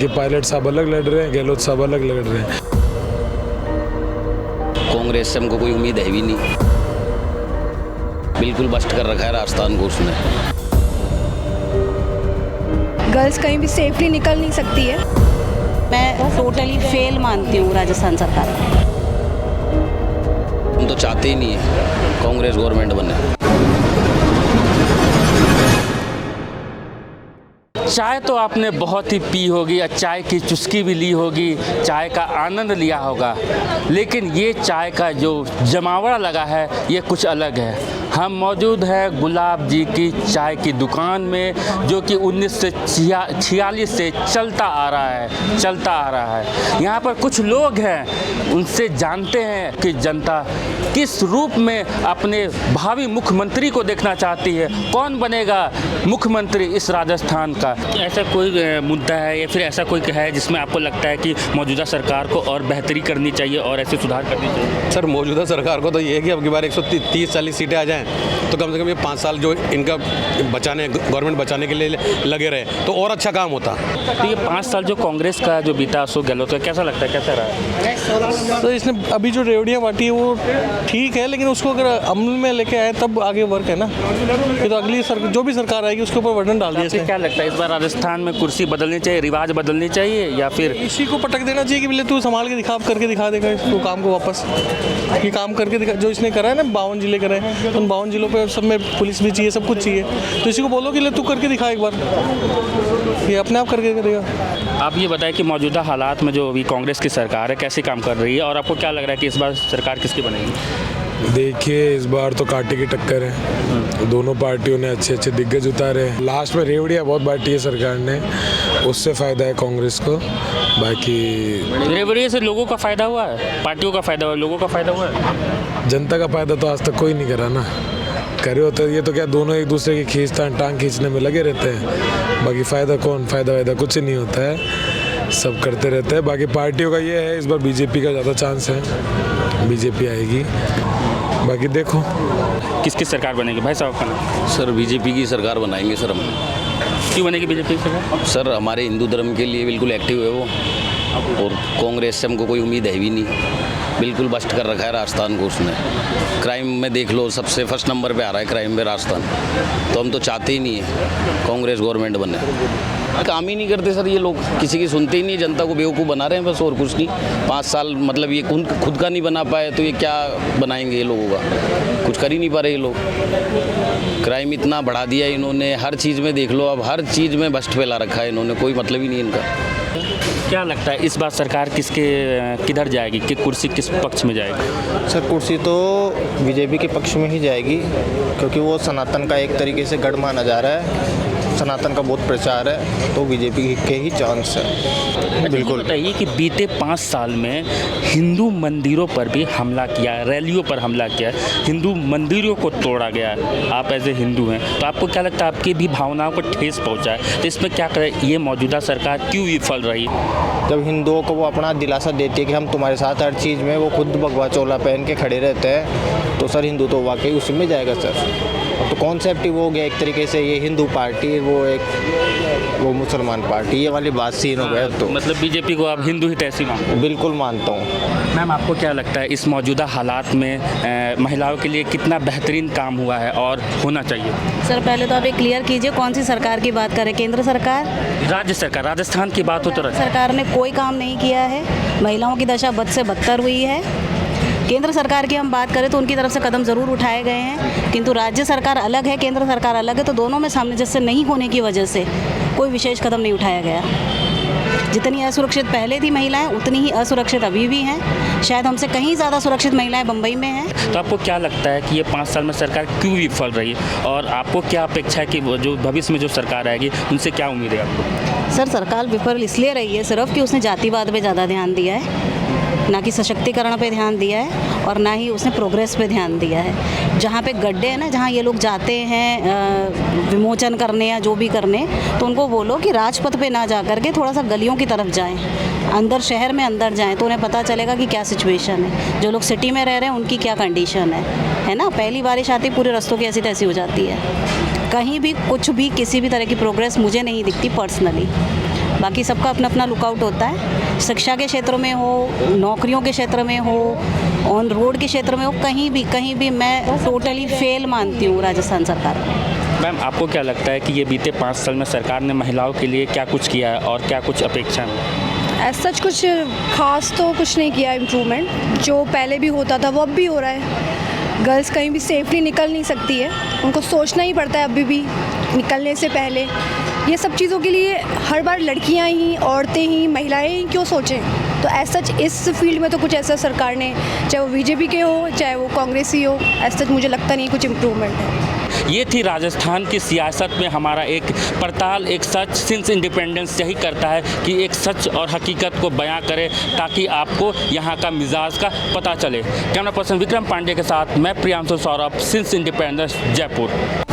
कि पायलट साहब अलग लड़ रहे हैं, गहलोत साहब अलग लड़ रहे हैं। कांग्रेस से हमको कोई उम्मीद है भी नहीं, बिल्कुल बस्ट कर रखा है राजस्थान को उसने। गर्ल्स कहीं भी सेफली निकल नहीं सकती है। मैं टोटली फेल मानती हूँ राजस्थान सरकार को। हम तो चाहते ही नहीं है कांग्रेस गवर्नमेंट बने। चाय तो आपने बहुत ही पी होगी, चाय की चुस्की भी ली होगी, चाय का आनंद लिया होगा, लेकिन ये चाय का जो जमावड़ा लगा है ये कुछ अलग है। हम मौजूद हैं गुलाब जी की चाय की दुकान में, जो कि 1946 से चलता आ रहा है। यहाँ पर कुछ लोग हैं, उनसे जानते हैं कि जनता किस रूप में अपने भावी मुख्यमंत्री को देखना चाहती है, कौन बनेगा मुख्यमंत्री इस राजस्थान का। ऐसा कोई मुद्दा है या फिर ऐसा कोई है जिसमें आपको लगता है कि मौजूदा सरकार को और बेहतरी करनी चाहिए और ऐसे सुधार करनी चाहिए? सर, मौजूदा सरकार को तो ये है कि अब की बार 130-40 सीटें आ जाएं तो कम से कम ये 5 साल जो इनका गवर्नमेंट बचाने के लिए लगे रहे तो और अच्छा काम होता। तो ये 5 साल जो कांग्रेस का जो बीता अशोक गहलोत का, कैसा लगता है, कैसा रहा? तो इसने अभी जो रेवड़ियाँ बांटी है वो ठीक है, लेकिन उसको अगर अमल में लेके आए तब आगे वर्क है ना। ये तो अगली जो भी सरकार आएगी उसके ऊपर वर्डन डाल दिया इसने। क्या लगता है इस बार राजस्थान में कुर्सी बदलनी चाहिए, रिवाज बदलनी चाहिए, या फिर इसी को पटक देना चाहिए कि बोले तू संभाल के दिखा, करके दिखा देगा इसको काम को वापस। ये काम करके दिखा जो इसने करा है ना, 52 जिले करे हैं, उन 52 जिलों पे सब में पुलिस भी चाहिए, सब कुछ चाहिए, तो इसी को बोलो कि ले तू करके दिखा एक बार, ये अपने आप करके देगा। आप ये बताएं कि मौजूदा हालात में जो अभी कांग्रेस की सरकार है कैसे काम कर रही है, और आपको क्या लग रहा है कि इस बार सरकार किसकी बनेगी? देखिए, इस बार तो कांटे की टक्कर है। दोनों पार्टियों ने अच्छे अच्छे दिग्गज उतारे हैं। लास्ट में रेवड़ियाँ बहुत बांटी है सरकार ने, उससे फ़ायदा है कांग्रेस को। बाकी रेवड़िया से लोगों का फ़ायदा हुआ है, पार्टियों का फ़ायदा हुआ है, लोगों का फ़ायदा हुआ है? जनता का फ़ायदा तो आज तक कोई नहीं करा ना। करे होते ये तो क्या, दोनों एक दूसरे की खींचतान टांग खींचने में लगे रहते हैं। बाकी फ़ायदा फ़ायदा कुछ नहीं होता है, सब करते रहते हैं। बाकी पार्टियों का ये है, इस बार बीजेपी का ज़्यादा चांस है, बीजेपी आएगी। बाकी देखो किसकी सरकार बनेगी भाई साहब का? सर, बीजेपी की सरकार बनाएंगे सर हम। क्यों बनेगी बीजेपी की सरकार? सर, हमारे हिंदू धर्म के लिए बिल्कुल एक्टिव है वो, और कांग्रेस से हमको कोई उम्मीद है भी नहीं, बिल्कुल बस्ट कर रखा है राजस्थान को उसने। क्राइम में देख लो, सबसे फर्स्ट नंबर पे आ रहा है क्राइम में राजस्थान। तो हम तो चाहते ही नहीं है कांग्रेस गवर्नमेंट बने। काम ही नहीं करते सर ये लोग, किसी की सुनते ही नहीं, जनता को बेवकूफ़ बना रहे हैं बस, और कुछ नहीं। 5 साल मतलब ये खुद का नहीं बना पाए तो ये क्या बनाएंगे ये लोगों का? कुछ कर ही नहीं पा रहे ये लोग। क्राइम इतना बढ़ा दिया इन्होंने, हर चीज़ में देख लो, अब हर चीज़ में बस्ट फैला रखा है इन्होंने, कोई मतलब ही नहीं इनका। क्या लगता है इस बार सरकार किधर जाएगी, कि कुर्सी किस पक्ष में जाएगी? सर, कुर्सी तो बीजेपी के पक्ष में ही जाएगी, क्योंकि वो सनातन का एक तरीके से गढ़ माना जा रहा है, सनातन का बहुत प्रचार है, तो बीजेपी के ही चांस है। बिल्कुल। बताइए कि बीते 5 साल में हिंदू मंदिरों पर भी हमला किया, रैलियों पर हमला किया, हिंदू मंदिरों को तोड़ा गया। आप एज ए हिंदू हैं तो आपको क्या लगता है आपकी भी भावनाओं को ठेस पहुंचा है, तो इसमें क्या करे ये मौजूदा सरकार क्यों विफल रही? जब हिंदुओं को वो अपना दिलासा देती है कि हम तुम्हारे साथ हर चीज़ में, वो खुद भगवा चोला पहन के खड़े रहते हैं, तो सर हिंदू तो वाकई उसमें जाएगा सर। तो कॉन्सेप्ट ही वो हो गया एक तरीके से, ये हिंदू पार्टी वो मुसलमान पार्टी, ये वाली बात सीन हो गया। तो मतलब बीजेपी को आप हिंदू हित ऐसी मानते हैं? बिल्कुल मानता हूँ। मैम, आपको क्या लगता है इस मौजूदा हालात में महिलाओं के लिए कितना बेहतरीन काम हुआ है और होना चाहिए? सर, पहले तो आप ये क्लियर कीजिए कौन सी सरकार की बात करें, केंद्र सरकार, राज्य सरकार? राजस्थान की बात हो तो सरकार ने कोई काम नहीं किया है, महिलाओं की दशा बद से बदतर हुई है। केंद्र सरकार की हम बात करें तो उनकी तरफ से कदम ज़रूर उठाए गए हैं, किंतु राज्य सरकार अलग है, केंद्र सरकार अलग है, तो दोनों में सामंजस्य नहीं होने की वजह से कोई विशेष कदम नहीं उठाया गया। जितनी असुरक्षित पहले थी महिलाएं, उतनी ही असुरक्षित अभी भी हैं। शायद हमसे कहीं ज़्यादा सुरक्षित महिलाएं बम्बई में हैं। तो आपको क्या लगता है कि ये 5 साल में सरकार क्यों विफल रही, और आपको क्या अपेक्षा है कि जो भविष्य में जो सरकार आएगी उनसे क्या उम्मीद है आपको? सर, सरकार विफल इसलिए रही है सिर्फ कि उसने जातिवाद पे ज़्यादा ध्यान दिया है, ना कि सशक्तिकरण पे ध्यान दिया है, और ना ही उसने प्रोग्रेस पे ध्यान दिया है। जहाँ पे गड्ढे हैं ना, जहाँ ये लोग जाते हैं विमोचन करने या जो भी करने, तो उनको बोलो कि राजपथ पे ना जा करके थोड़ा सा गलियों की तरफ जाएं, अंदर शहर में अंदर जाएं, तो उन्हें पता चलेगा कि क्या सिचुएशन है। जो लोग सिटी में रह रहे हैं उनकी क्या कंडीशन है ना। पहली बारिश आती पूरे रास्तों की ऐसी तैसी हो जाती है। कहीं भी कुछ भी किसी भी तरह की प्रोग्रेस मुझे नहीं दिखती पर्सनली। बाकी सबका अपना अपना लुकआउट होता है। शिक्षा के क्षेत्र में हो, नौकरियों के क्षेत्र में हो, ऑन रोड के क्षेत्र में हो, कहीं भी मैं टोटली फेल मानती हूँ राजस्थान सरकार को। मैम, आपको क्या लगता है कि ये बीते 5 साल में सरकार ने महिलाओं के लिए क्या कुछ किया है और क्या कुछ अपेक्षा है? ऐसा सच कुछ खास तो कुछ नहीं किया इम्प्रूवमेंट। जो पहले भी होता था वो अब भी हो रहा है। गर्ल्स कहीं भी सेफली निकल नहीं सकती है, उनको सोचना ही पड़ता है अभी भी निकलने से पहले। ये सब चीज़ों के लिए हर बार लड़कियां ही, औरतें ही, महिलाएं ही क्यों सोचें? तो ऐसा सच इस फील्ड में तो कुछ ऐसा सरकार ने, चाहे वो बीजेपी के हो चाहे वो कांग्रेसी हो, ऐसा सच मुझे लगता नहीं कुछ इम्प्रूवमेंट है। ये थी राजस्थान की सियासत में हमारा एक पड़ताल। एक सच सिंस इंडिपेंडेंस यही करता है कि एक सच और हकीकत को बयां करे ताकि आपको यहाँ का मिजाज का पता चले। कैमरा पर्सन विक्रम पांडे के साथ मैं प्रियांशु सौरभ, सिंस इंडिपेंडेंस, जयपुर।